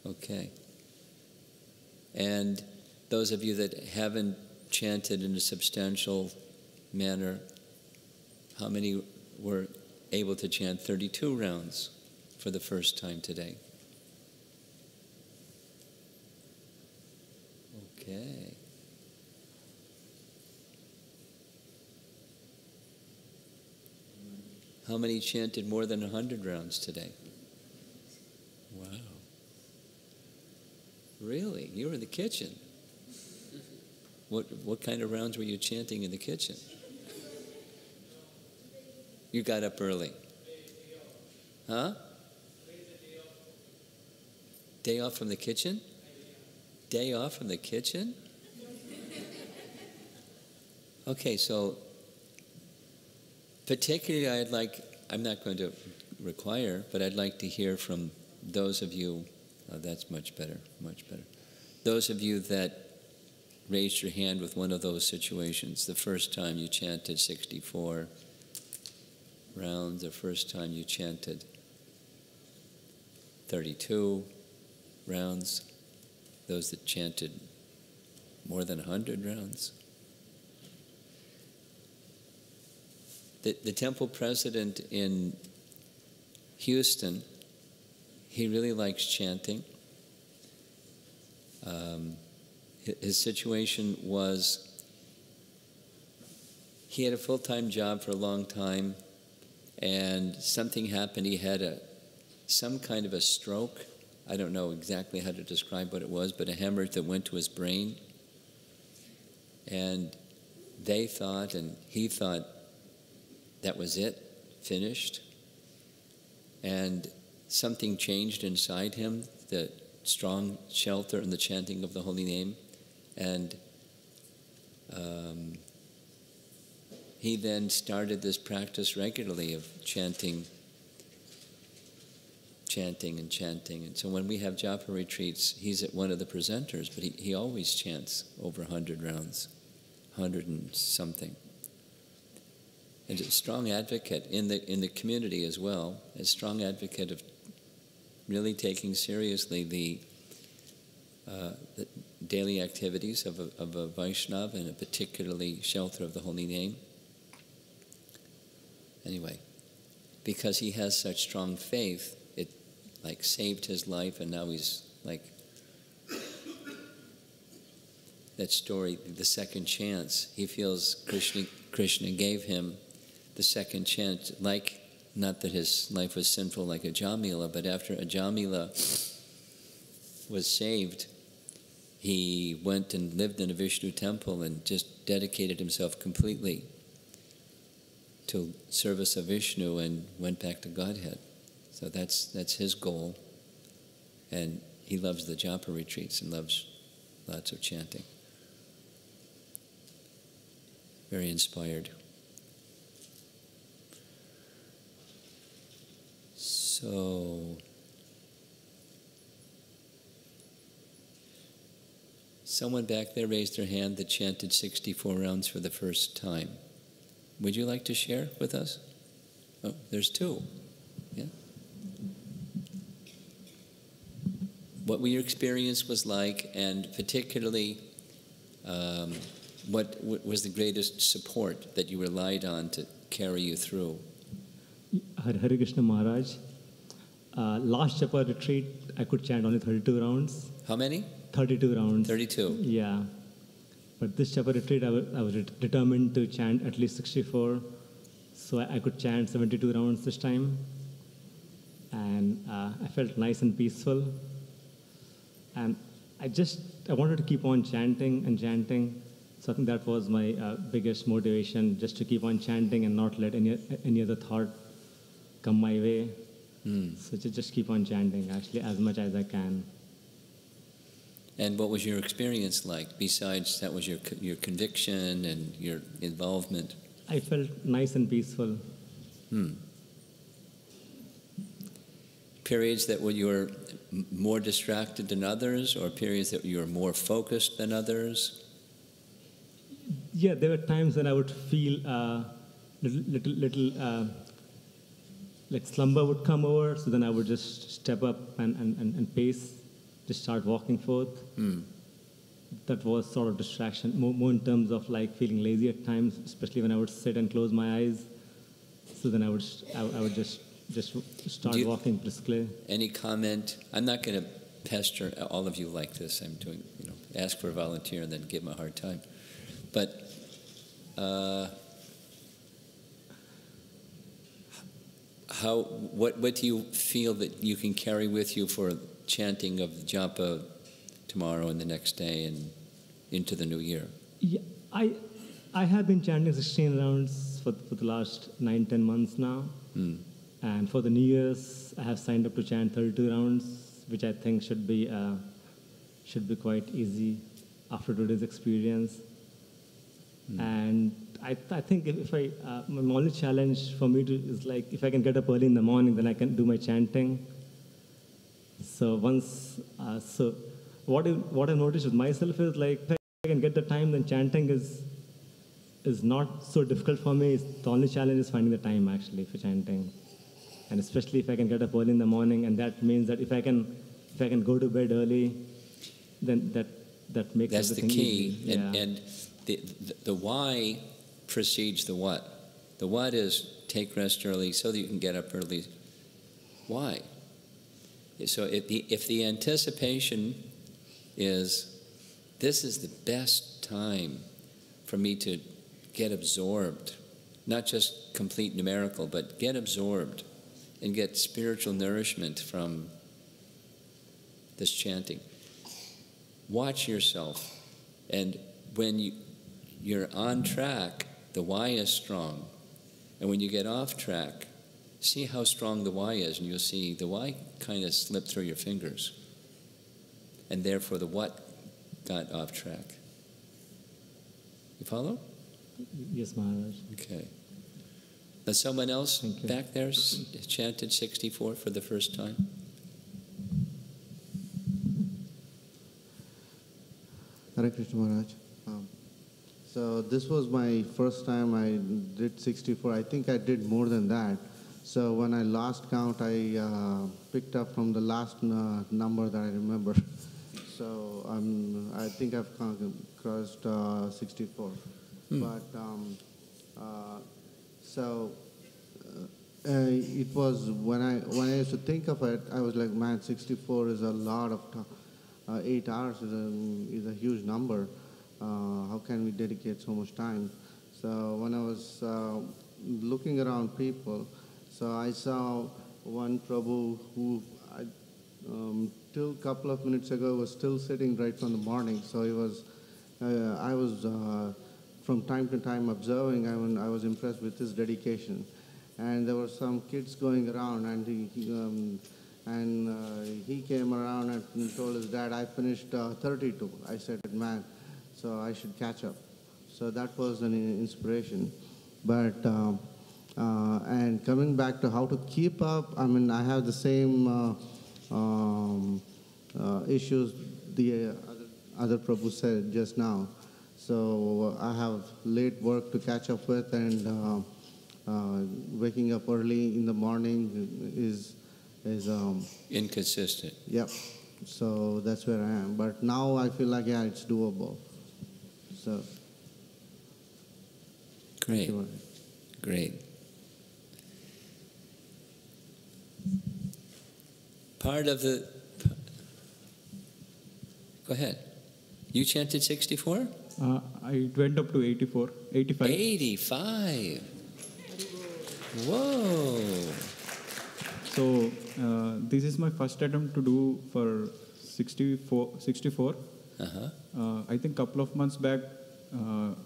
Okay. And those of you that haven't chanted in a substantial manner, how many were able to chant 32 rounds for the first time today? Okay. How many chanted more than 100 rounds today? Wow. Really? You were in the kitchen. What kind of rounds were you chanting in the kitchen? You got up early. Huh? Day off from the kitchen? Day off from the kitchen? Okay, so particularly I'm not going to require, but I'd like to hear from those of you, that's much better. Those of you that raised your hand with one of those situations, the first time you chanted 64 rounds, the first time you chanted 32 rounds, those that chanted more than 100 rounds. The temple president in Houston, he really likes chanting. His situation was, he had a full-time job for a long time, and something happened. He had some kind of a stroke. I don't know exactly how to describe what it was, but a hemorrhage that went to his brain. And they thought, and he thought, that was it, finished. And something changed inside him, the strong shelter and the chanting of the holy name. And he then started this practice regularly of chanting. And so when we have Japa retreats, he's at one of the presenters, but he always chants over 100 rounds, 100 and something. And a strong advocate in the community as well, a strong advocate of really taking seriously the daily activities of a Vaishnava, and particularly shelter of the holy name. Anyway, because he has such strong faith, it saved his life, and now he's that story, the second chance. He feels Krishna gave him the second chance, not that his life was sinful like Ajamila, but after Ajamila was saved, he went and lived in a Vishnu temple and just dedicated himself completely to service of Vishnu and went back to Godhead. So that's his goal. And he loves the Japa retreats and loves lots of chanting. Very inspired. So, someone back there raised their hand that chanted 64 rounds for the first time. Would you like to share with us? Oh, there's two. Yeah. What your experience was like, and particularly what was the greatest support that you relied on to carry you through? Hare Krishna Maharaj. Last Japa retreat, I could chant only 32 rounds. How many? 32 rounds. 32. Yeah. But this Japa retreat, I was determined to chant at least 64. So I could chant 72 rounds this time. And I felt nice and peaceful. And I wanted to keep on chanting and chanting. So I think that was my biggest motivation, just to keep on chanting and not let any other thought come my way. So just keep on chanting, actually, as much as I can. And what was your experience like? Besides, that was your conviction and your involvement. I felt nice and peaceful. Periods that you were more distracted than others, or periods that you were more focused than others? Yeah, there were times when I would feel little like slumber would come over, so then I would just step up and pace. just start walking forth. That was sort of distraction, more in terms of like feeling lazy at times, especially when I would sit and close my eyes. So then I would just start walking briskly. Any comment? I'm not going to pester all of you like this. I'm doing, ask for a volunteer and then give them a hard time. But what do you feel that you can carry with you for chanting of the Japa tomorrow and the next day and into the new year? Yeah, I have been chanting 16 rounds for the last 9-10 months now. And for the New Year's, I have signed up to chant 32 rounds, which I think should be quite easy after today's experience. And I think my only challenge for me is like if I can get up early in the morning, then I can do my chanting. So what I noticed with myself is like if I can get the time, then chanting is not so difficult for me. The only challenge is finding the time actually for chanting, and especially if I can get up early in the morning, and that means that if I can go to bed early, then that makes that's everything the key. easy. And the why precedes the what. The what is take rest early so that you can get up early. Why? So if the anticipation is this is the best time for me to get absorbed, not just complete numerical, but get absorbed and get spiritual nourishment from this chanting. Watch yourself, and when you're on track, the why is strong. And when you get off track, see how strong the why is, and you'll see the why kind of slipped through your fingers. And therefore the what got off track. You follow? Yes, Maharaj. Okay. Now someone else back there chanted 64 for the first time? Hare Krishna Maharaj. So this was my first time I did 64. I think I did more than that. So when I lost count, I picked up from the last number that I remember. So I think I've crossed 64. But it was when I used to think of it, I was like, man, 64 is a lot of 8 hours is a huge number. How can we dedicate so much time? So when I was looking around people, so I saw one Prabhu who till a couple of minutes ago was still sitting right from the morning. So he was, I was from time to time observing. I was impressed with his dedication, and there were some kids going around, and he came around and told his dad, I finished 32. I said, man, so I should catch up. So that was an inspiration. But and coming back to how to keep up, I mean, I have the same issues the other Prabhu said just now. So I have late work to catch up with, and waking up early in the morning is inconsistent. Yep. So that's where I am. But now I feel like, yeah, it's doable. So. Great. Great. Part of the... Go ahead. You chanted 64? I went up to 85. 85. Whoa. So this is my first attempt to do for 64. I think couple of months back,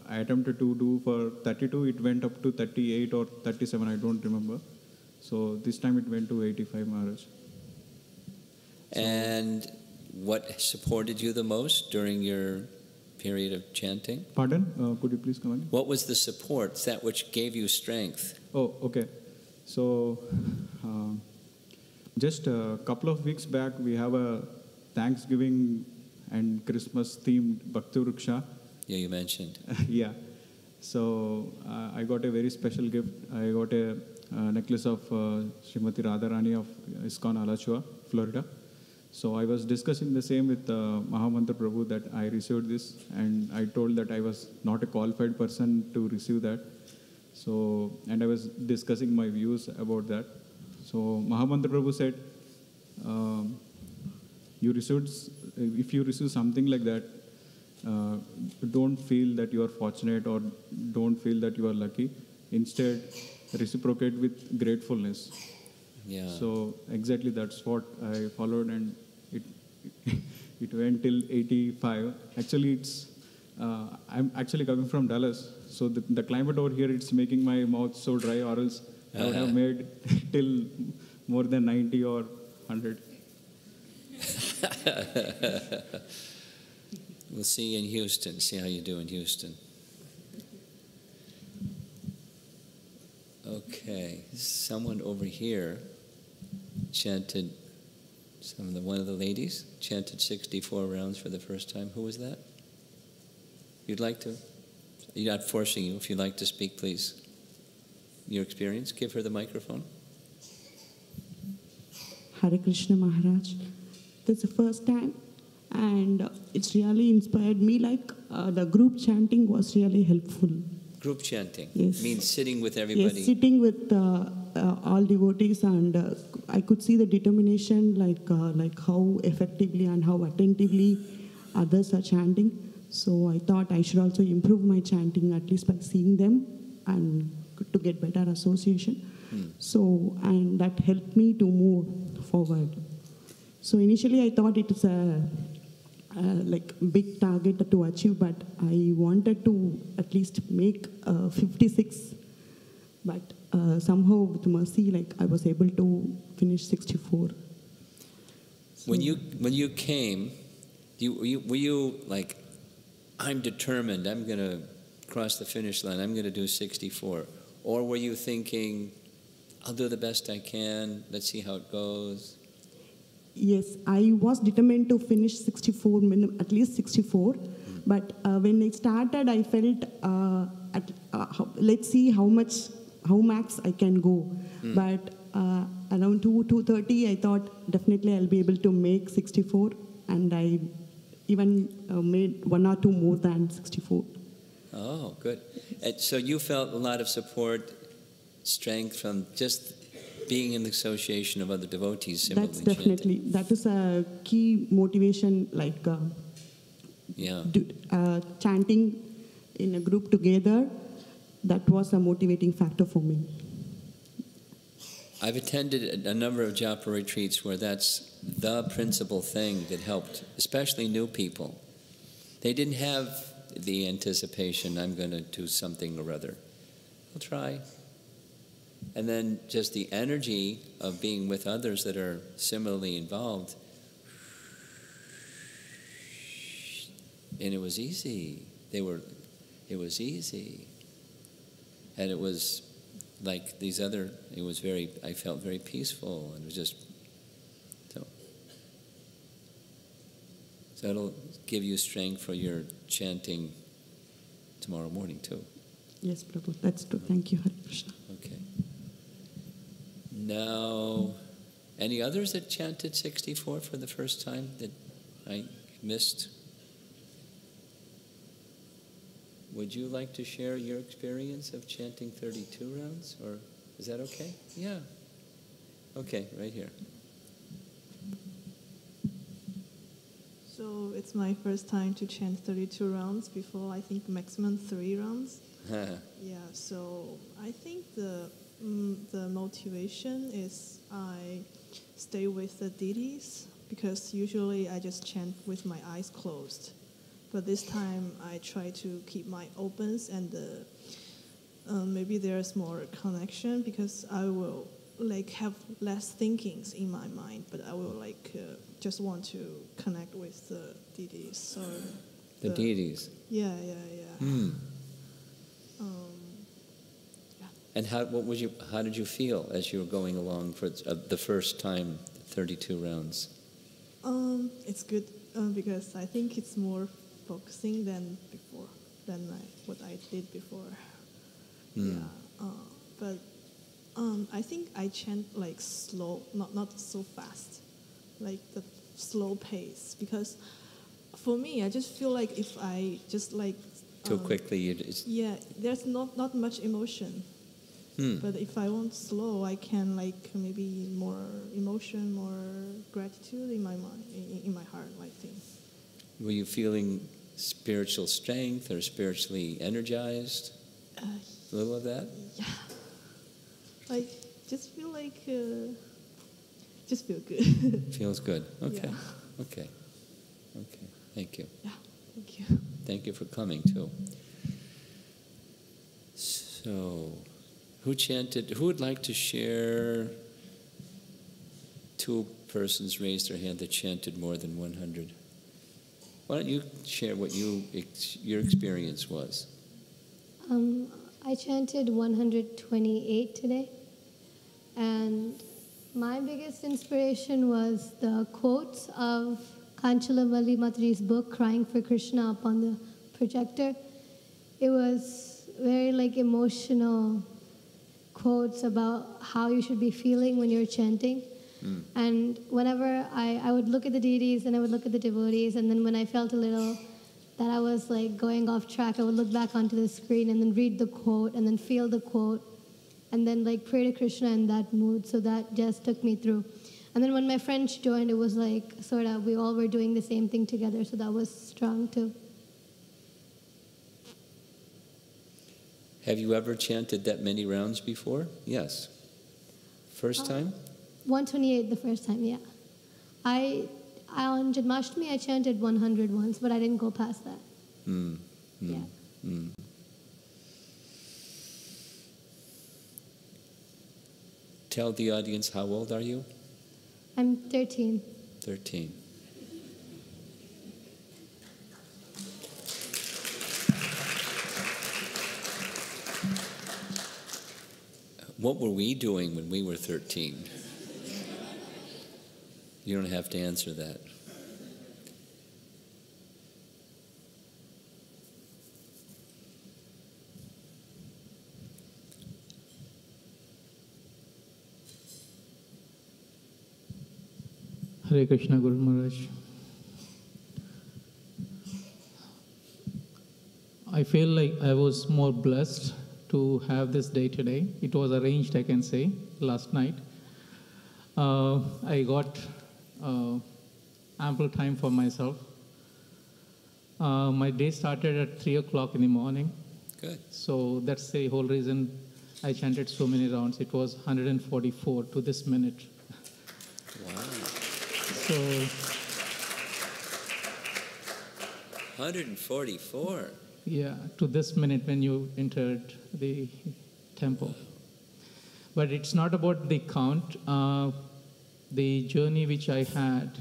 I attempted to do for 32. It went up to 38 or 37. I don't remember. So this time it went to 85, Maharaj. And what supported you the most during your period of chanting? Pardon? Could you please come again? What was the support, that which gave you strength? Oh, okay. So just a couple of weeks back, we have a Thanksgiving and Christmas themed Bhakti Vriksha. Yeah, you mentioned. Yeah. So I got a very special gift. I got a necklace of Srimati Radharani of ISKCON Alachua, Florida. So I was discussing the same with Mahamantra Prabhu that I received this, and I told that I was not a qualified person to receive that. So, and I was discussing my views about that. So Mahamantra Prabhu said, if you receive something like that, don't feel that you are fortunate or don't feel that you are lucky. Instead, reciprocate with gratefulness. Yeah. So exactly that's what I followed, and it it went till 85. Actually, I'm actually coming from Dallas, so the climate over here, it's making my mouth so dry, or else I would have made till more than 90 or 100. We'll see you in Houston. See how you do in Houston. Okay, someone over here chanted. One of the ladies chanted 64 rounds for the first time. Who was that? You'd like to? You're not forcing you. If you'd like to speak, please. Your experience. Give her the microphone. Hare Krishna Maharaj. That's the first time, and it's really inspired me. Like the group chanting was really helpful. Group chanting. Yes. Means sitting with everybody. Yes, sitting with all devotees, and I could see the determination, like how effectively and how attentively others are chanting. So I thought I should also improve my chanting, at least by seeing them, and to get better association. So, and that helped me to move forward. So initially I thought it was a like big target to achieve, but I wanted to at least make 56. But somehow with mercy, like I was able to finish 64. So When you came, were you like, I'm determined, I'm going to cross the finish line, I'm going to do 64? Or were you thinking, I'll do the best I can, let's see how it goes? yes, I was determined to finish 64, at least 64. But when I started, I felt, let's see how max I can go. But around 2:30, I thought definitely I'll be able to make 64. And I even made 1 or 2 more than 64. Oh, good. And so you felt a lot of support, strength from just being in the association of other devotees similarly That's definitely, that is a key motivation, like chanting in a group together. That was a motivating factor for me. I've attended a number of Japa retreats where that's the principal thing that helped, especially new people. They didn't have the anticipation, I'm going to do something or other. I'll try. And then just the energy of being with others that are similarly involved. And it was easy. It was easy. And it was like I felt very peaceful, and it was just, so it'll give you strength for your chanting tomorrow morning too. Yes, Prabhu, that's true. Thank you, Hare Krishna. Okay. Now, any others that chanted 64 for the first time that I missed? Would you like to share your experience of chanting 32 rounds, or is that okay? Yeah. Okay, right here. So it's my first time to chant 32 rounds. Before, I think maximum 3 rounds. Yeah. So I think the motivation is I stay with the deities, because usually I just chant with my eyes closed. But this time I try to keep my opens, and maybe there's more connection, because I will like have less thinkings in my mind, but I will like just want to connect with the deities. So the deities. Yeah. And how did you feel as you were going along for the first time, 32 rounds? It's good because I think it's more focusing than what I did before. Yeah, but I think I chant like slow, not so fast. Like the slow pace, because for me, I just feel like if I just like too quickly, yeah, there's not much emotion. But if I want slow, I can like maybe more emotion, more gratitude in my mind, in my heart, I think. Were you feeling spiritual strength or spiritually energized? A little of that? Yeah. I just feel like, just feel good. Feels good. Okay. Yeah. Okay. Thank you. Yeah, thank you. Thank you for coming too. So, who chanted? Who would like to share? Two persons raised their hand that chanted more than 100. Why don't you share what your experience was? I chanted 128 today, and my biggest inspiration was the quotes of Kanchalavalli Matri's book, Crying for Krishna, up on the projector. It was very emotional quotes about how you should be feeling when you're chanting. And whenever I would look at the deities and I would look at the devotees, and then when I felt a little that I was going off track, I would look back onto the screen and then read the quote and then feel the quote and then pray to Krishna in that mood. So that just took me through. And then when my friends joined, it was sort of we all were doing the same thing together, so that was strong too. Have you ever chanted that many rounds before? Yes. First time? 128 the first time, yeah. On Janmashtami, I chanted 100 once, but I didn't go past that. Yeah. Tell the audience, how old are you? I'm 13. 13. What were we doing when we were 13? You don't have to answer that. Hare Krishna, Guru Maharaj. I feel like I was more blessed to have this day today. It was arranged, I can say, last night. I got ample time for myself. My day started at 3 o'clock in the morning. Good. So that's the whole reason I chanted so many rounds. It was 144 to this minute. Wow. So 144. Yeah, to this minute when you entered the temple. But it's not about the count. The journey which I had,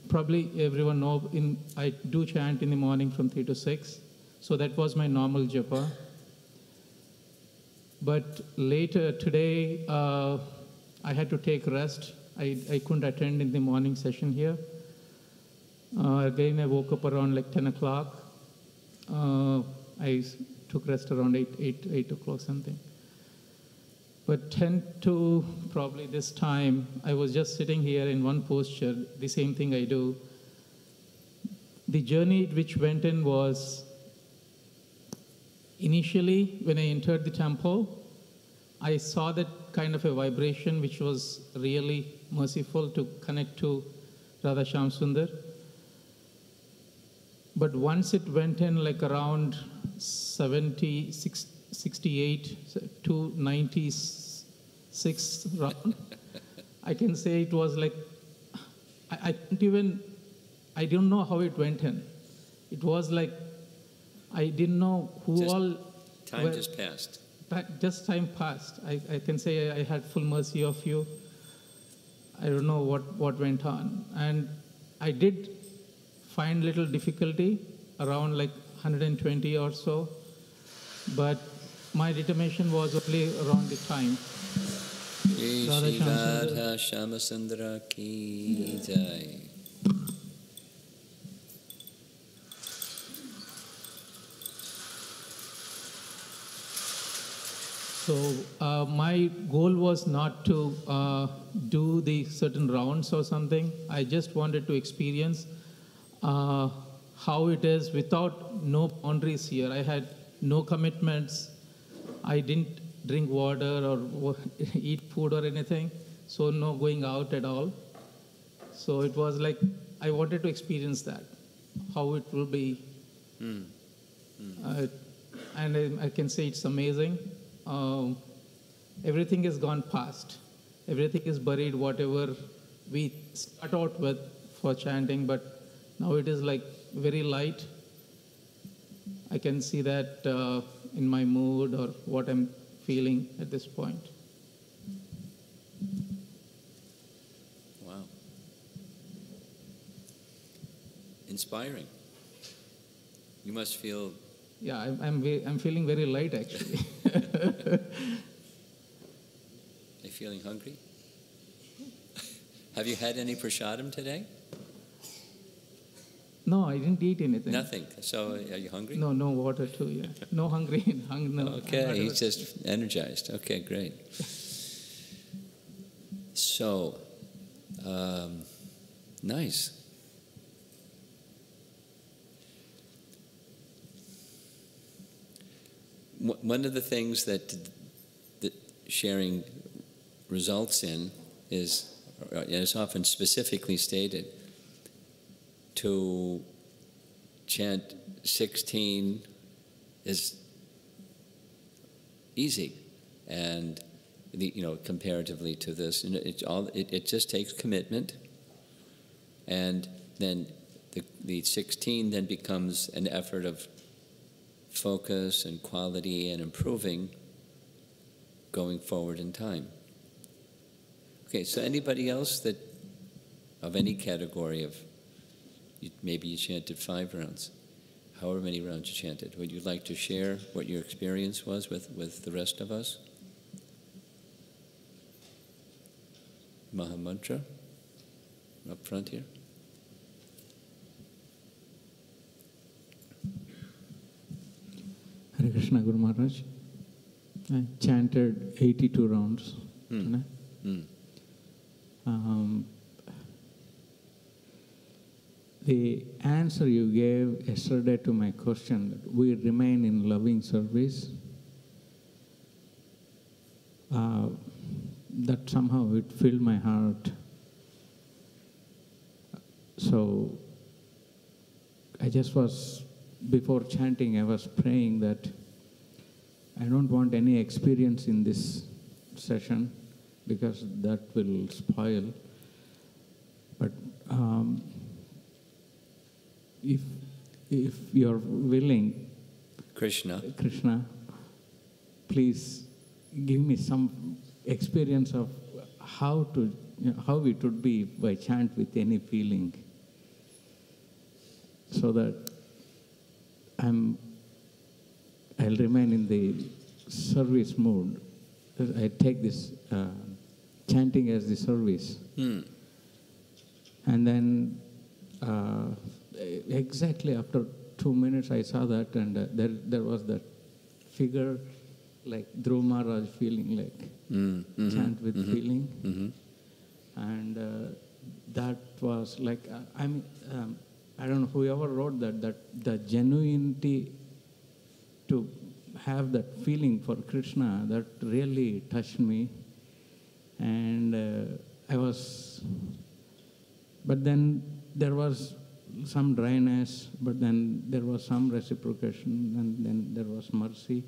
probably everyone knows, I do chant in the morning from 3 to 6. So that was my normal japa. But later today, I had to take rest. I couldn't attend in the morning session here. Again, I woke up around 10 o'clock. I took rest around 8 o'clock something. But 10 to probably this time, I was just sitting here in one posture, the same thing I do. The journey which went in was, initially when I entered the temple, I saw that kind of a vibration which was really merciful to connect to Radha Shyam Sundar. But once it went in around 68 to 96 round, I can say it was I don't know how it went in. It was I didn't know who all... Time just passed. Just time passed. I can say I had full mercy of you. I don't know what went on. And I did find little difficulty around 120 or so. But my determination was only around the time. Radha Shyama Sundara ki jai. So my goal was not to do the certain rounds or something. I just wanted to experience how it is without no boundaries here. I had no commitments. I didn't drink water or eat food or anything. So no going out at all. So it was like I wanted to experience that, how it will be. And I can say it's amazing. Everything has gone past. Everything is buried, whatever we start out with for chanting, but now it is like very light. I can see that in my mood or what I'm feeling at this point. Wow. Inspiring. You must feel... Yeah, I'm feeling very light actually. Are you feeling hungry? Have you had any prasadam today? No, I didn't eat anything. Nothing. So are you hungry? No, no water too, yeah. No hungry. No, okay, he's just energized. Okay, great. So, nice. One of the things that sharing results in is, and it's often specifically stated, to chant 16 is easy, and comparatively to this, it just takes commitment, and then the 16 then becomes an effort of focus and quality and improving going forward in time. Okay, so anybody else that of any category of, maybe you chanted 5 rounds, however many rounds you chanted, would you like to share what your experience was with the rest of us? Mahamantra, up front here. Hare Krishna, Guru Maharaj. I chanted 82 rounds. The answer you gave yesterday to my question, that we remain in loving service, that somehow it filled my heart. So I just was, before chanting, I was praying that I don't want any experience in this session because that will spoil. But if you're willing, Krishna, please give me some experience of how it would be if I chant with any feeling, so that I'll remain in the service mode. I take this chanting as the service. And then exactly after 2 minutes I saw that, and there was that figure like Dhruva Maharaj feeling like chant with feeling. And that was like, I don't know, whoever wrote that the genuinity to have that feeling for Krishna, that really touched me. And but then there was some dryness, but then there was some reciprocation, and then there was mercy.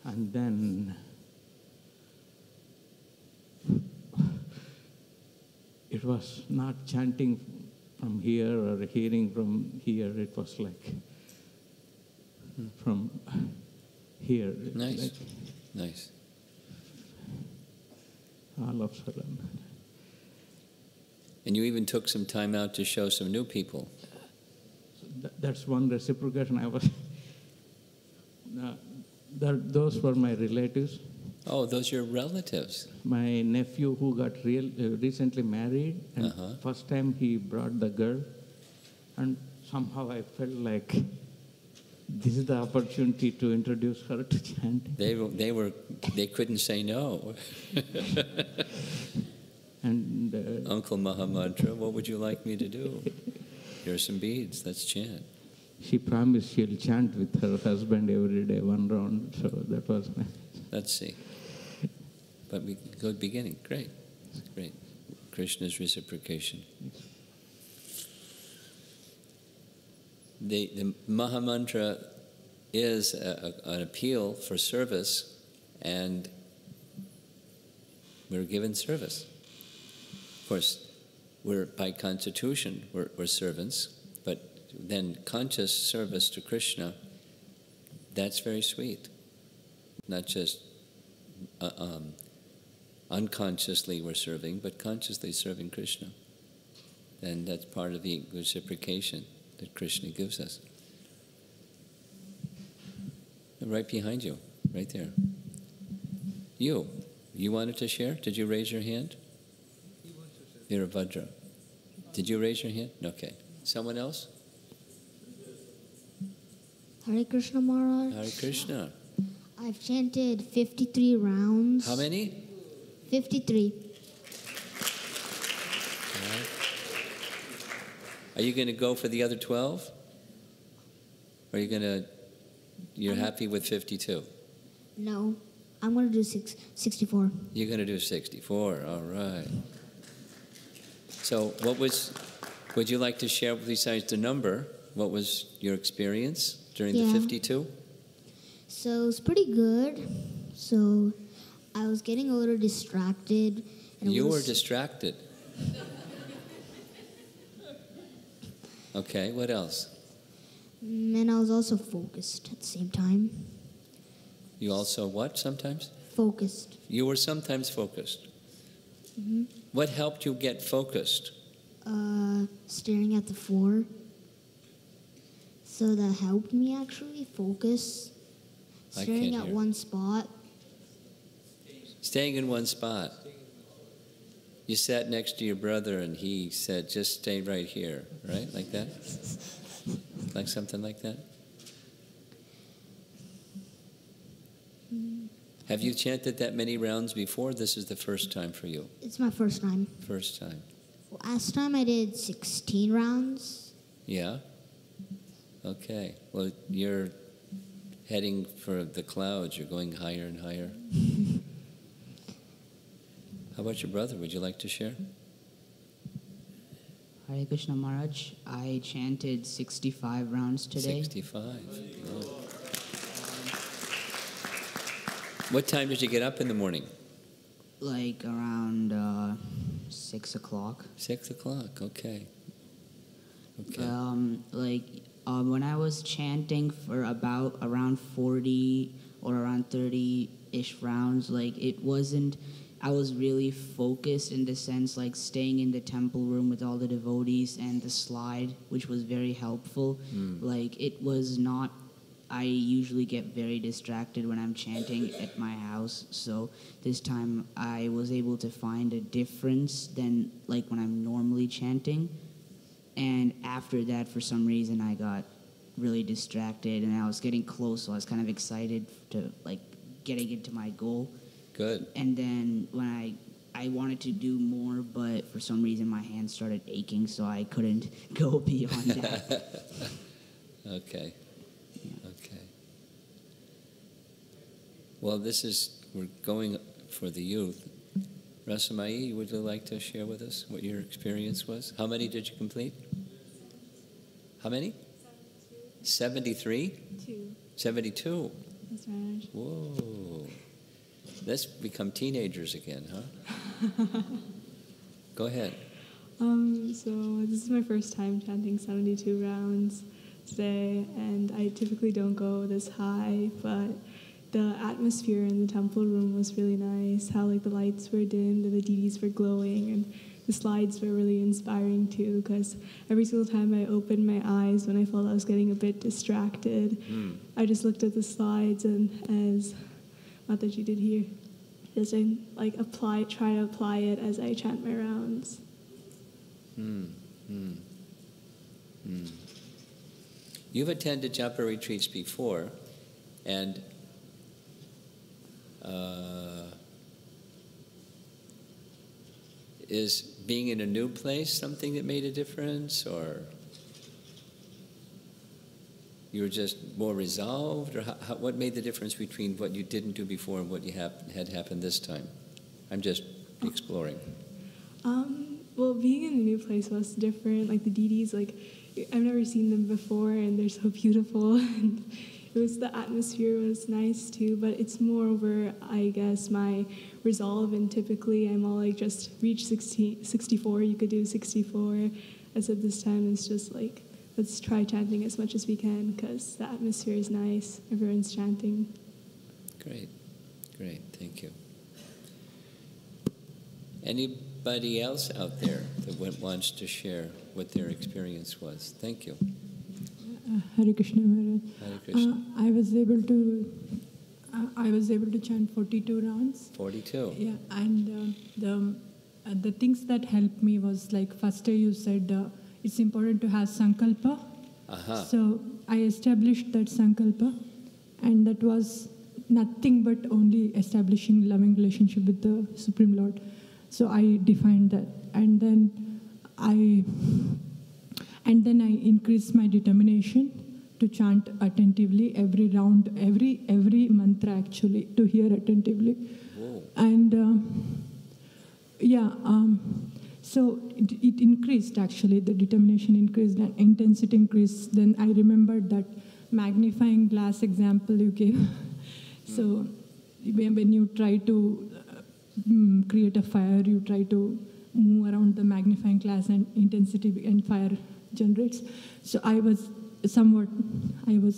And then it was not chanting from here or hearing from here, it was like from here. Nice, like nice. All of a sudden. And you even took some time out to show some new people. So that's one reciprocation. I was. Those were my relatives. Oh, those are your relatives. My nephew who got recently married, and first time he brought the girl, and somehow I felt like this is the opportunity to introduce her to chanting. They couldn't say no. And Uncle Mahamantra, what would you like me to do? Here are some beads, let's chant. She promised she'll chant with her husband every day, 1 round, so that was nice. Let's see. But we go beginning, great. Great. Krishna's reciprocation. The Mahamantra is an appeal for service, and we're given service. Of course, by constitution, we're servants, but then conscious service to Krishna, that's very sweet. Not just unconsciously we're serving, but consciously serving Krishna. And that's part of the reciprocation that Krishna gives us. Right behind you, right there. You wanted to share? Did you raise your hand? Virabhadra. Did you raise your hand? Okay. Someone else? Hare Krishna Maharaj. Hare Krishna. I've chanted 53 rounds. How many? 53. Right. Are you going to go for the other 12? Or are you you're happy with 52? No, I'm going to do 64. You're going to do 64, all right. So would you like to share, besides the number, what was your experience during the 52? So it's pretty good. So I was getting a little distracted. And You were distracted. Okay, what else? And I was also focused at the same time. You also what sometimes? Focused. You were sometimes focused. Mm-hmm. What helped you get focused? Staring at the floor. So that helped me actually focus. Staring at one spot. Staying in one spot. You sat next to your brother and he said, just stay right here, right? Like that? Like something like that? Have you chanted that many rounds before? This is the first time for you. It's my first time. First time. Last time I did 16 rounds. Yeah? Okay. Well, you're heading for the clouds. You're going higher and higher. How about your brother? Would you like to share? Hare Krishna Maharaj, I chanted 65 rounds today. 65. Oh. What time did you get up in the morning? Like around 6 o'clock. 6 o'clock, okay. When I was chanting for around 40 or around 30-ish rounds, I was really focused in the sense staying in the temple room with all the devotees and the slide, which was very helpful. It was not, I usually get very distracted when I'm chanting at my house. So this time I was able to find a difference than when I'm normally chanting. And after that, for some reason, I got really distracted and I was getting close. So I was kind of excited to getting into my goal. Good. And then when I wanted to do more, but for some reason my hands started aching, so I couldn't go beyond that. Okay. Yeah. Okay. Well, we're going for the youth. Rasamai, would you like to share with us what your experience was? How many did you complete? How many? 73? 72? That's right. Whoa. Let's become teenagers again, huh? Go ahead. So this is my first time chanting 72 rounds today, and I typically don't go this high, but the atmosphere in the temple room was really nice, how the lights were dimmed and the deities were glowing, and the slides were really inspiring too, because every single time I opened my eyes when I felt I was getting a bit distracted, I just looked at the slides, and as Mataji did here, just try to apply it as I chant my rounds. You've attended Japa retreats before, and is being in a new place something that made a difference, or you were just more resolved, or what made the difference between what you didn't do before and what you had happened this time? I'm just exploring. Well, being in a new place was different. Like the deities, like I've never seen them before, and they're so beautiful. And the atmosphere was nice too. But it's more over, I guess, my resolve. And typically, I'm all like, just reach 64. You could do 64. As of this time, it's just like, let's try chanting as much as we can because the atmosphere is nice. Everyone's chanting. Great, thank you. Anybody else out there that wants to share what their experience was? Thank you. Hare Krishna Maharaj. Hare Krishna. I was able to chant 42 rounds. 42. Yeah, and the things that helped me was like first day you said it's important to have sankalpa. So I established that sankalpa, and that was nothing but only establishing loving relationship with the Supreme Lord. So I defined that, and then I increased my determination to chant attentively every round, every mantra actually, to hear attentively. Whoa. And so it increased actually, the determination increased and intensity increased. Then I remembered that magnifying glass example you gave. So when you try to create a fire, you try to move around the magnifying glass and intensity and fire generates. So I was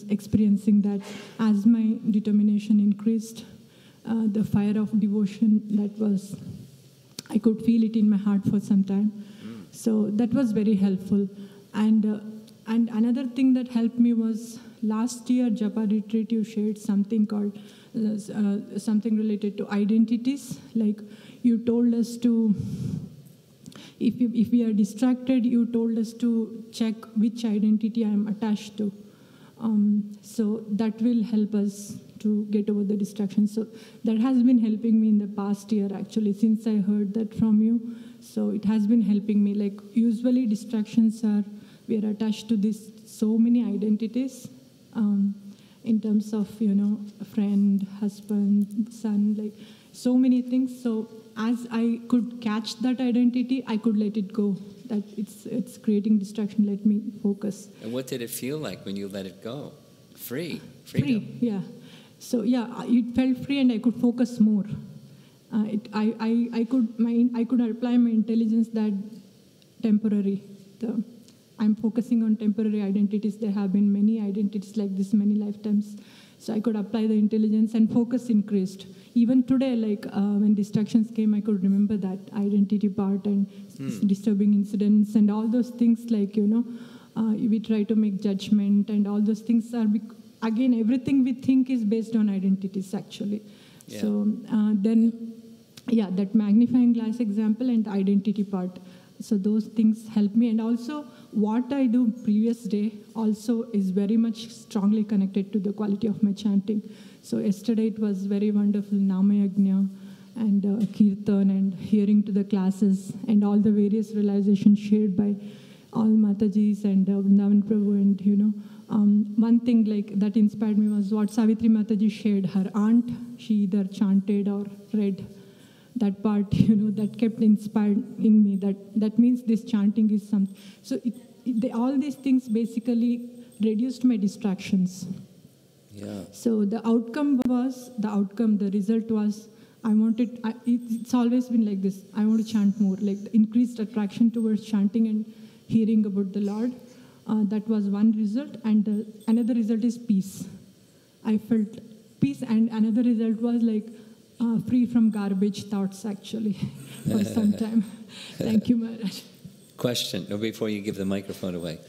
experiencing that as my determination increased, the fire of devotion I could feel it in my heart for some time. So that was very helpful. And another thing that helped me was last year Japa retreat you shared something called something related to identities. Like you told us to, if we are distracted, you told us to check which identity I am attached to. So that will help us to get over the distraction. So that has been helping me in the past year actually, since I heard that from you. So it has been helping me. Like usually distractions we are attached to this so many identities in terms of, friend, husband, son, like so many things. So as I could catch that identity, I could let it go. That it's creating distraction, let me focus. And what did it feel like when you let it go? Freedom. Free, yeah. So it felt free and I could focus more. I could apply my intelligence that temporary. I'm focusing on temporary identities. There have been many identities like this many lifetimes. So I could apply the intelligence and focus increased. Even today, like when distractions came, I could remember that identity part and disturbing incidents and all those things like, we try to make judgment and all those things are, again, everything we think is based on identities actually. Yeah. So that magnifying glass example and identity part. So those things help me. And also what I do previous day also is very much strongly connected to the quality of my chanting. So yesterday it was very wonderful Namayagna and Kirtan and hearing to the classes and all the various realizations shared by all Matajis and Vrindavan Prabhu. And one thing like that inspired me was what Savitri Mataji shared. Her aunt, she either chanted or read. That part, that kept inspiring me. That means this chanting is something. So all these things basically reduced my distractions. Yeah. So the result was, it's always been like this. I want to chant more, like the increased attraction towards chanting and hearing about the Lord. That was one result. And another result is peace. I felt peace, and another result was like, free from garbage thoughts, actually, for some time. Thank you, Maharaj. Question, before you give the microphone away.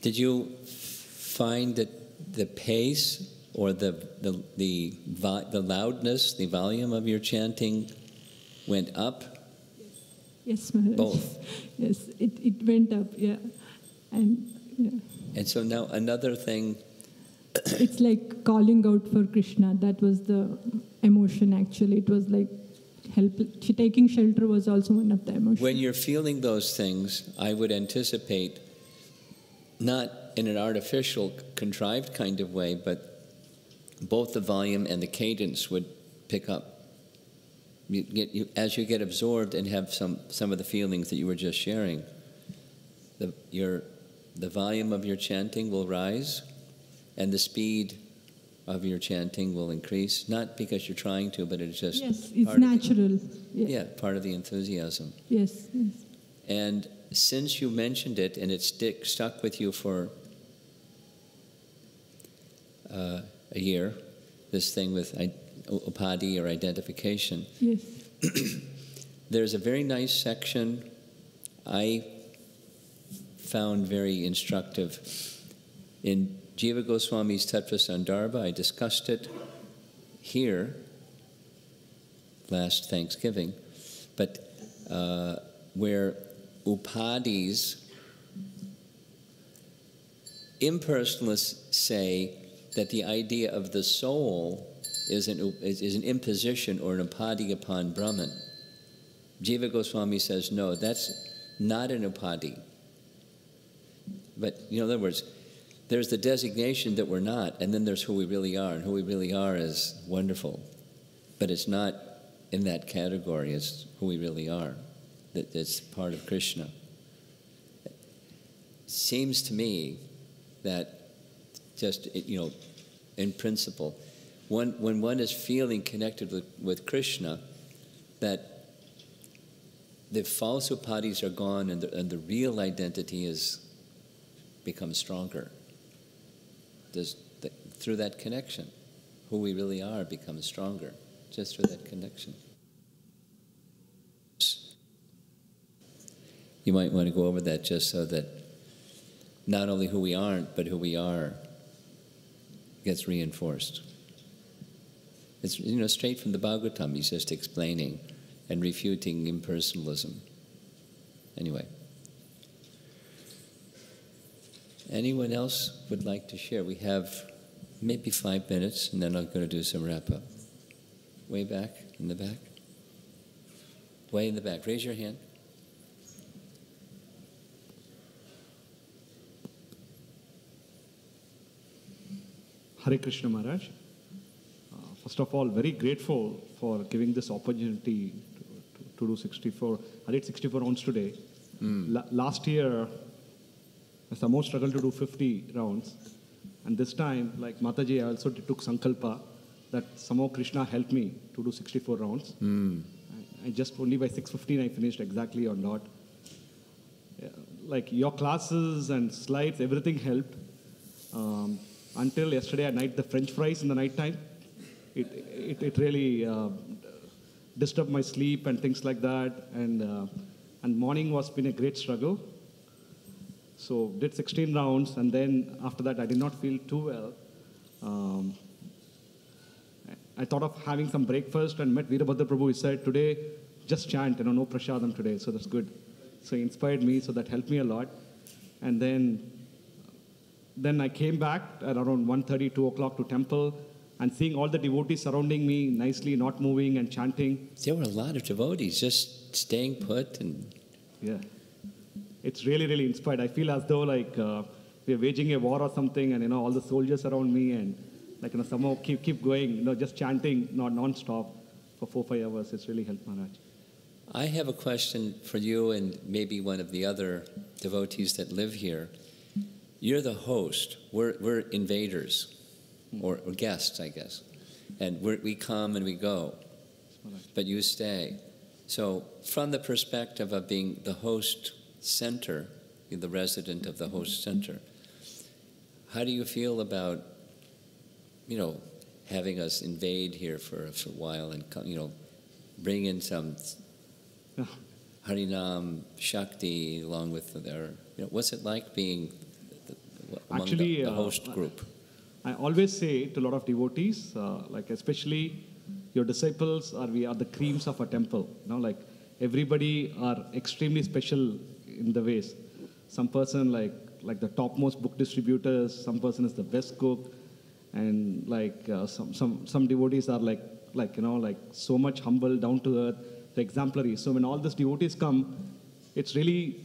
Did you find that the pace or the loudness, the volume of your chanting went up? Yes, Maharaj. Both? Yes, it went up, yeah. And Yeah. And so now another thing. It's like calling out for Krishna. That was the emotion actually. It was like taking shelter was also one of the emotions. When you're feeling those things, I would anticipate, not in an artificial, contrived kind of way, but both the volume and the cadence would pick up. As you get absorbed and have some of the feelings that you were just sharing, the volume of your chanting will rise, and the speed of your chanting will increase. Not because you're trying to, but it's just it's natural. Part of the enthusiasm. Yes. And since you mentioned it, and it stuck with you for a year, this thing with upadhi or identification. Yes. There's a very nice section I found very instructive in Jiva Goswami's Tattva Sandarbha. I discussed it here last Thanksgiving, but where upadhis, impersonalists say that the idea of the soul is an imposition or an upadhi upon Brahman. Jiva Goswami says, no, that's not an upadhi. But, in other words, there's the designation that we're not, and then there's who we really are, and who we really are is wonderful. But it's not in that category, it's who we really are. It's part of Krishna. It seems to me that just, in principle, when one is feeling connected with Krishna, that the false upadhis are gone and the real identity becomes stronger. Through that connection, who we really are becomes stronger, just through that connection. You might want to go over that just so that not only who we aren't, but who we are gets reinforced. It's straight from the Bhagavatam. He's just explaining and refuting impersonalism. Anyway. Anyone else would like to share? We have maybe 5 minutes, and then I'm going to do some wrap-up. Way back, in the back. Way in the back. Raise your hand. Hare Krishna Maharaj. First of all, very grateful for giving this opportunity to do 64. I did 64 rounds today. Last year, I somehow struggled to do 50 rounds. And this time, like Mataji, I also took Sankalpa that somehow Krishna helped me to do 64 rounds. I just only by 6:15 I finished exactly on dot. Like your classes and slides, everything helped. Until yesterday at night, the French fries in the night time, it really disturbed my sleep and things like that. And morning was been a great struggle. So did 16 rounds, and then after that I did not feel too well. I thought of having some breakfast and met Veerabhadra Prabhu. He said, today, just chant, no prasadam today, so that's good. So he inspired me, so that helped me a lot. And then I came back at around 1:30, 2 o'clock to temple, and seeing all the devotees surrounding me nicely, not moving and chanting. There were a lot of devotees just staying put. Yeah. It's really, really inspired. I feel as though like we're waging a war or something, and all the soldiers around me, and somehow keep going, just chanting non-stop for 4-5 hours. It's really helped Maharaj. I have a question for you and maybe one of the other devotees that live here. You're the host. We're invaders, or guests, I guess. And we come and we go, but you stay. So from the perspective of being the host center, the resident of the host center, how do you feel about, having us invade here for a while and, bring in some Harinam Shakti along with their, what's it like being among the host group? I always say to a lot of devotees, especially your disciples, we are the creams of a temple. Everybody are extremely special in the ways. Some person like the topmost book distributors. Some person is the best cook, and some devotees are like so much humble, down to earth, exemplary. So when all these devotees come, it's really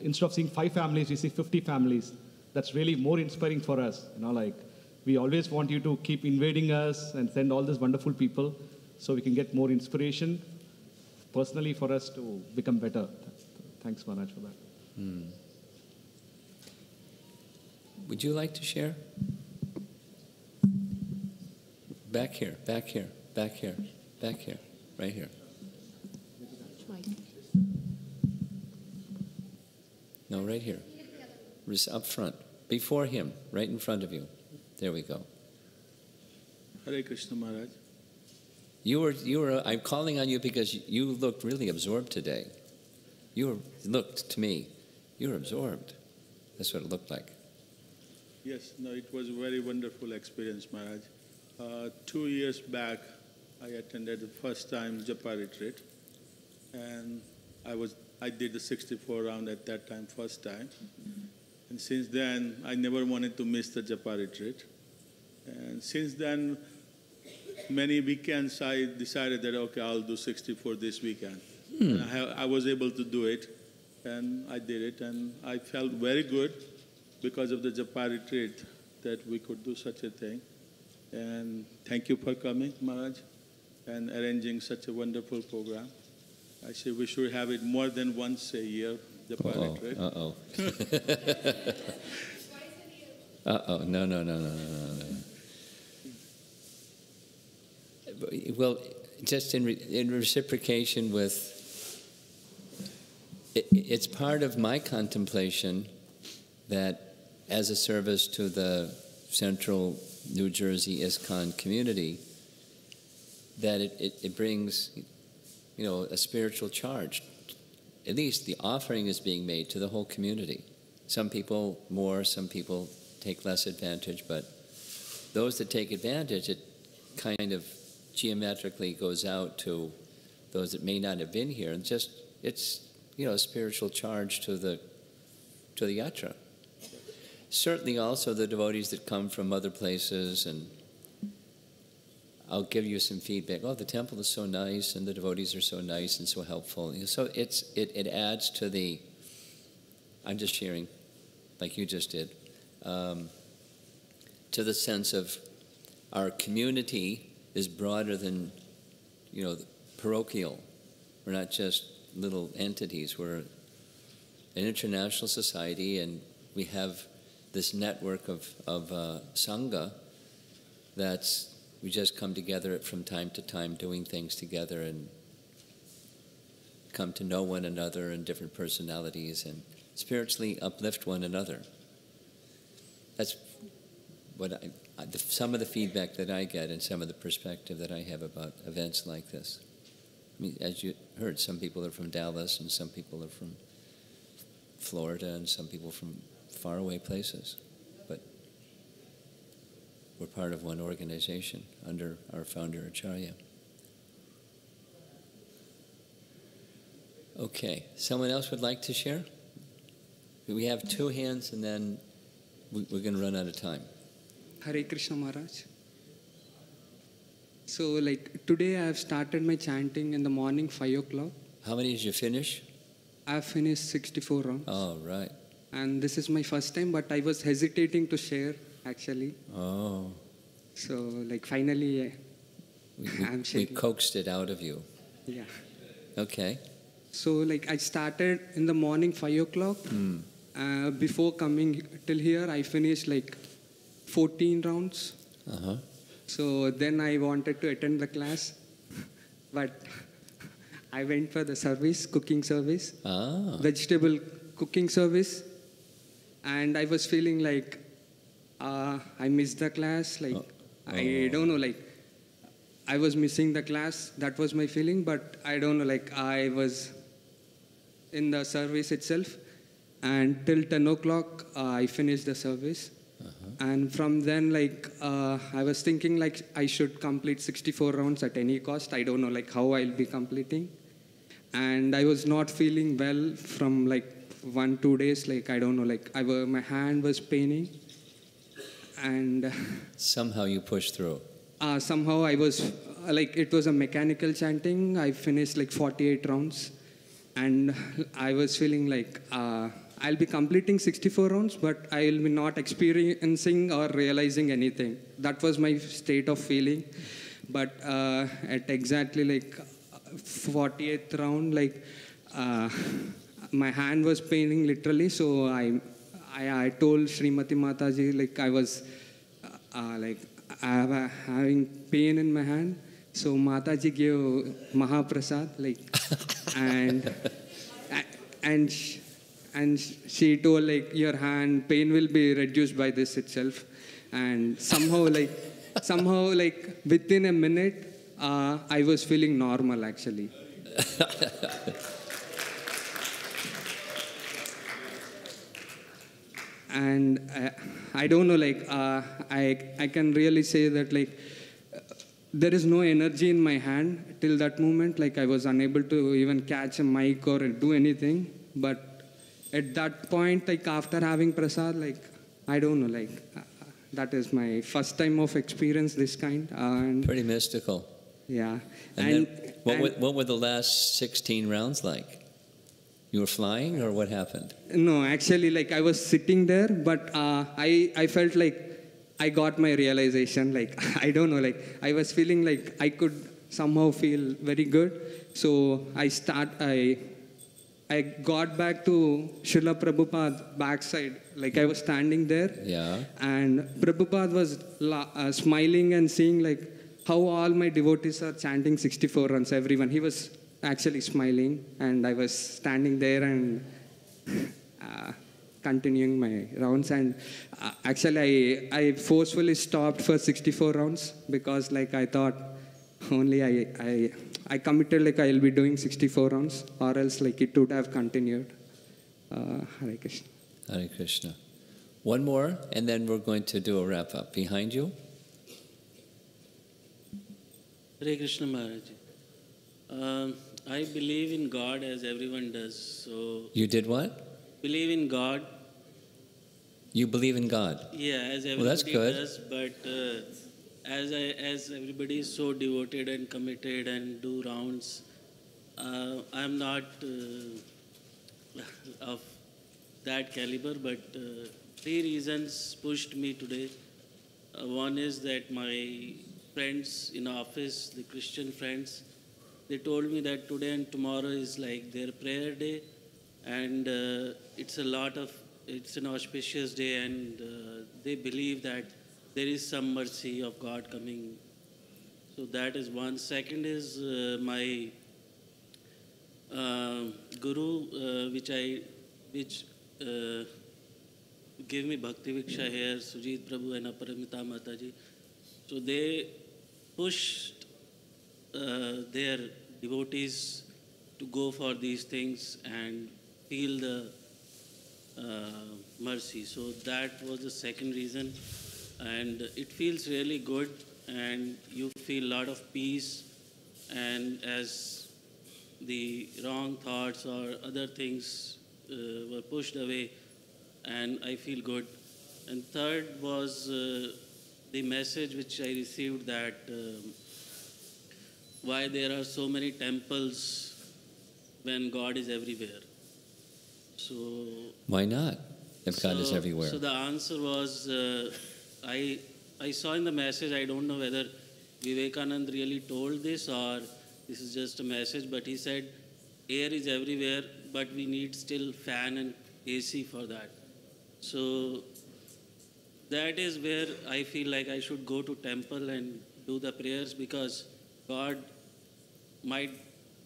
instead of seeing 5 families, we see 50 families. That's really more inspiring for us. We always want you to keep invading us and send all these wonderful people so we can get more inspiration personally for us to become better. Thanks, Maharaj, for that. Would you like to share? Back here, back here, back here, back here, right here. No, right here. Up front. Before him, right in front of you. There we go. Hare Krishna Maharaj. I'm calling on you because you looked really absorbed today. Looked to me, you were absorbed. That's what it looked like. Yes, no, it was a very wonderful experience, Maharaj. 2 years back, I attended the first time Japa retreat, and I did the 64 round at that time, first time. And since then, I never wanted to miss the Japa retreat. And since then, many weekends I decided that, okay, I'll do 64 this weekend. And I was able to do it, and I did it, and I felt very good because of the Japa retreat that we could do such a thing. And thank you for coming, Maharaj, and arranging such a wonderful program. I say we should have it more than once a year, Japa retreat. Uh-oh. Uh-oh. No. Well, just in reciprocation with, it's part of my contemplation that as a service to the Central New Jersey ISKCON community, that it brings, a spiritual charge. At least the offering is being made to the whole community. Some people more, some people take less advantage, but those that take advantage, it kind of geometrically goes out to those that may not have been here, and it's a spiritual charge to the yatra. Certainly also the devotees that come from other places, and I'll give you some feedback. Oh, the temple is so nice, and the devotees are so nice and so helpful. So it adds to the, I'm just sharing, like you just did, to the sense of our community is broader than, the parochial. We're not just little entities. We're an international society, and we have this network of Sangha we just come together from time to time doing things together and come to know one another and different personalities and spiritually uplift one another. That's what some of the feedback that I get and some of the perspective that I have about events like this. I mean, as you heard, some people are from Dallas and some people are from Florida and some people from faraway places. But we're part of one organization under our founder, Acharya. Okay, someone else would like to share? We have 2 hands and then we're going to run out of time. Hare Krishna Maharaj. So today I have started my chanting in the morning 5 o'clock. How many did you finish? I have finished 64 rounds. Oh, right. And this is my first time, but I was hesitating to share actually. Oh. So finally I'm sharing. We coaxed it out of you. Yeah. Okay. So I started in the morning 5 o'clock. Before coming till here, I finished 14 rounds. Uh-huh. So then I wanted to attend the class, but I went for the service, cooking service, vegetable cooking service, and I was feeling I missed the class. I don't know, I was missing the class. That was my feeling, but I don't know, I was in the service itself, and till 10 o'clock I finished the service. And from then, I was thinking, I should complete 64 rounds at any cost. I don't know, how I'll be completing. And I was not feeling well from, 1-2 days, like, I don't know, like, my hand was paining. And somehow you pushed through. Somehow I was, like, it was a mechanical chanting. I finished like 48 rounds. And I was feeling like I'll be completing 64 rounds, but I'll be not experiencing or realizing anything. That was my state of feeling. But at exactly like 48th round, like my hand was paining literally. So I told Srimati Mataji, like, I was like having pain in my hand. So Mataji gave Mahaprasad, like, and she told, like, your hand pain will be reduced by this itself. And somehow like within a minute, I was feeling normal actually. And I don't know, like, I can really say that, like, there is no energy in my hand till that moment. Like, I was unable to even catch a mic or do anything. But at that point, like, after having prasad, like, I don't know, like, that is my first time of experience this kind. And pretty mystical. Yeah. And then, what were the last 16 rounds like? You were flying, or what happened? No, actually, like, I was sitting there, but I felt like I got my realization. Like, I don't know, like, I was feeling like I could somehow feel very good. So I got back to Srila Prabhupada backside. Like, I was standing there. Yeah. And Prabhupada was smiling and seeing, like, how all my devotees are chanting 64 runs, everyone. He was actually smiling, and I was standing there and continuing my rounds. And actually, I forcefully stopped for 64 rounds because, like, I thought only I committed, like, I'll be doing 64 rounds, or else, like, it would have continued. Hare Krishna. Hare Krishna. One more, and then we're going to do a wrap up. Behind you. Hare Krishna Maharaj. I believe in God as everyone does. So you did what? Believe in God. You believe in God? Yeah, as everybody that's good. does. But as everybody is so devoted and committed and do rounds, I'm not of that caliber. But 3 reasons pushed me today. One is that my friends in office, the Christian friends, they told me that today and tomorrow is like their prayer day, and it's an auspicious day, and they believe that there is some mercy of God coming. So that is one. Second is my guru, which gave me Bhakti Viksha here, Sujit Prabhu and Aparamita Mataji. So they pushed their devotees to go for these things and feel the mercy. So that was the second reason. And it feels really good, and you feel a lot of peace, and as the wrong thoughts or other things were pushed away, and I feel good. And third was the message which I received that why there are so many temples when God is everywhere. So why not, if God is everywhere? So the answer was, I saw in the message, I don't know whether Vivekanand really told this or this is just a message, but he said air is everywhere, but we need still fan and AC for that. So that is where I feel like I should go to temple and do the prayers, because God might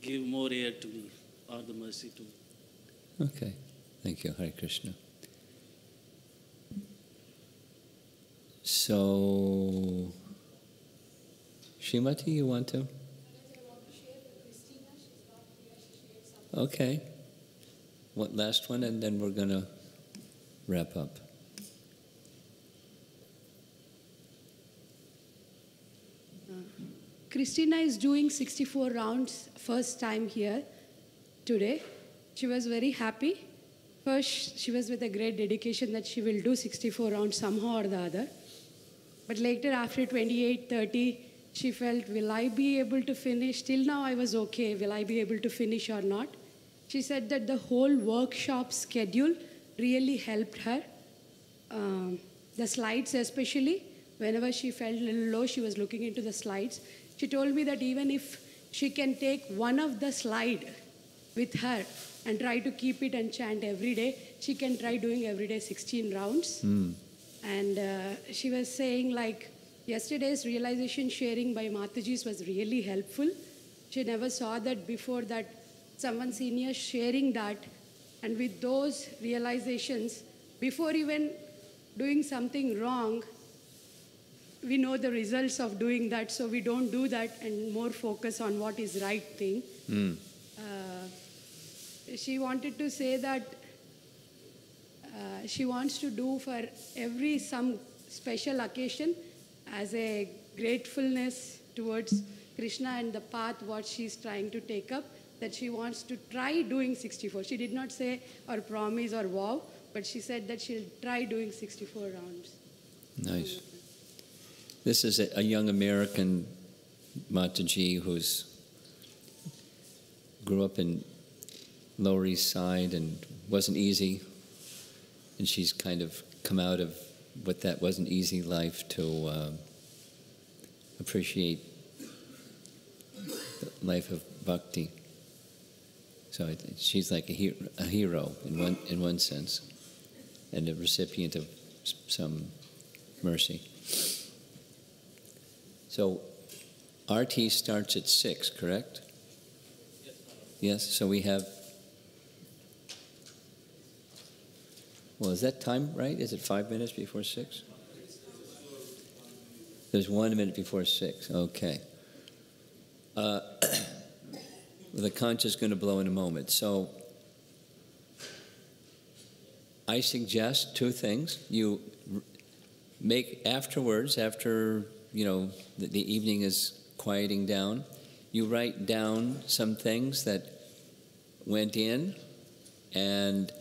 give more air to me or the mercy to me. Okay. Thank you. Hare Krishna. So, Srimati, you want to? Okay. What last one, and then we're going to wrap up. Christina is doing 64 rounds, first time here today. She was very happy. First, she was with a great dedication that she will do 64 rounds somehow or the other. But later, after 28, 30, she felt, will I be able to finish? Till now, I was okay. Will I be able to finish or not? She said that the whole workshop schedule really helped her. The slides especially, whenever she felt a little low, she was looking into the slides. She told me that even if she can take one of the slide with her and try to keep it and chant every day, she can try doing every day 16 rounds. And she was saying like, yesterday's realization sharing by Mataji's was really helpful. She never saw that before, that someone senior sharing that. And with those realizations, before even doing something wrong, we know the results of doing that, so we don't do that and more focus on what is right thing. She wanted to say that she wants to do for every some special occasion as a gratefulness towards Krishna and the path what she's trying to take up, that she wants to try doing 64. She did not say or promise or vow, but she said that she'll try doing 64 rounds. Nice. This is a young American Mataji who's grew up in Lower East Side and wasn't easy. And she's kind of come out of what that wasn't easy life to appreciate the life of bhakti. So she's like a hero in one sense, and a recipient of some mercy. So RT starts at 6, correct? Yes, so we have, well, is that time right? Is it 5 minutes before 6? There's 1 minute before 6, okay. The conch is going to blow in a moment. So I suggest 2 things. You make afterwards, after the evening is quieting down, you write down some things that went in and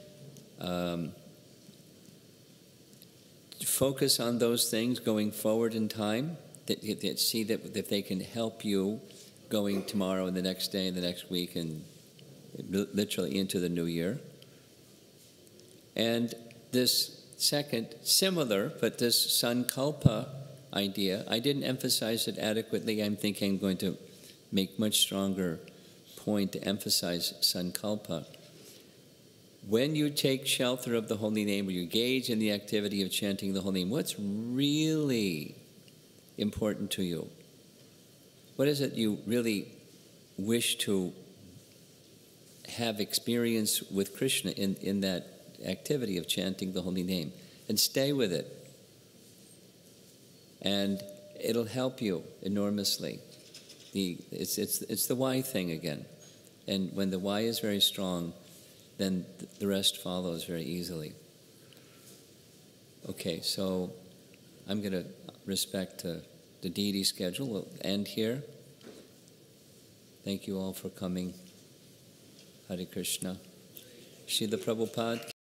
focus on those things going forward in time, that see that if they can help you going tomorrow and the next day and the next week and literally into the new year. And this second, similar, but this sankalpa idea, I didn't emphasize it adequately. I'm thinking I'm going to make much stronger point to emphasize sankalpa. When you take shelter of the holy name, or you engage in the activity of chanting the holy name, what's really important to you? What is it you really wish to have experience with Krishna in that activity of chanting the holy name? And stay with it. And it'll help you enormously. It's the why thing again. And when the why is very strong, then the rest follows very easily. Okay, so I'm going to respect the deity schedule. We'll end here. Thank you all for coming. Hare Krishna. Srila Prabhupada.